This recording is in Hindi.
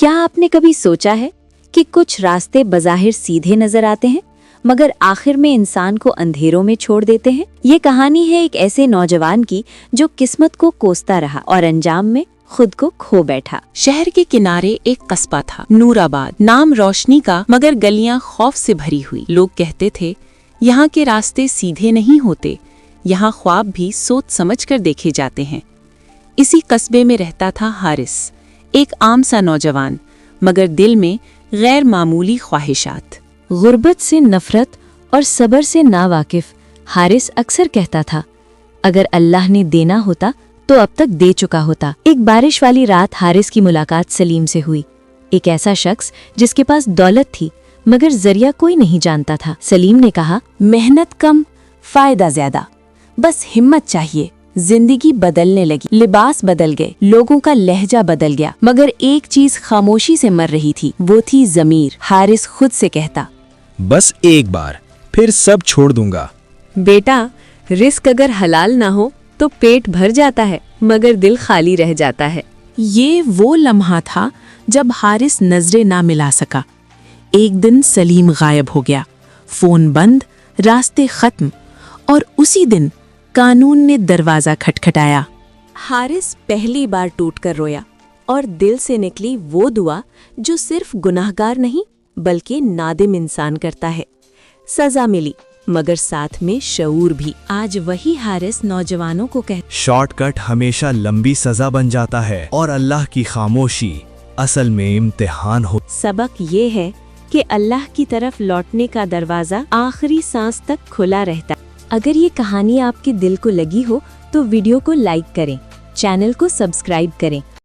क्या आपने कभी सोचा है कि कुछ रास्ते बज़ाहिर सीधे नजर आते हैं मगर आखिर में इंसान को अंधेरों में छोड़ देते हैं। ये कहानी है एक ऐसे नौजवान की जो किस्मत को कोसता रहा और अंजाम में खुद को खो बैठा। शहर के किनारे एक कस्बा था, नूराबाद, नाम रोशनी का मगर गलियां खौफ से भरी हुई। लोग कहते थे यहाँ के रास्ते सीधे नहीं होते, यहाँ ख्वाब भी सोच समझ कर देखे जाते हैं। इसी कस्बे में रहता था हारिस, एक आम सा नौजवान मगर दिल में गैर मामूली ख्वाहिशात। गुर्बत से नफरत और सब्र से नावाकिफ हारिस अक्सर कहता था, अगर अल्लाह ने देना होता तो अब तक दे चुका होता। एक बारिश वाली रात हारिस की मुलाकात सलीम से हुई, एक ऐसा शख्स जिसके पास दौलत थी मगर जरिया कोई नहीं जानता था। सलीम ने कहा, मेहनत कम, फायदा ज्यादा, बस हिम्मत चाहिए। जिंदगी बदलने लगी, लिबास बदल गए, लोगों का लहजा बदल गया, मगर एक चीज खामोशी से मर रही थी, वो थी ज़मीर। हारिस खुद से कहता, बस एक बार, फिर सब छोड़ दूंगा। बेटा, रिस्क अगर हलाल ना हो तो पेट भर जाता है मगर दिल खाली रह जाता है। ये वो लम्हा था जब हारिस नजरें ना मिला सका। एक दिन सलीम गायब हो गया, फोन बंद, रास्ते खत्म, और उसी दिन कानून ने दरवाजा खटखटाया। हारिस पहली बार टूटकर रोया और दिल से निकली वो दुआ जो सिर्फ गुनाहगार नहीं बल्कि नादिम इंसान करता है। सजा मिली मगर साथ में शऊर भी। आज वही हारिस नौजवानों को शॉर्टकट हमेशा लंबी सजा बन जाता है और अल्लाह की खामोशी असल में इम्तिहान हो। सबक ये है कि अल्लाह की तरफ लौटने का दरवाजा आखिरी सांस तक खुला रहता है। अगर ये कहानी आपके दिल को लगी हो तो वीडियो को लाइक करें, चैनल को सब्सक्राइब करें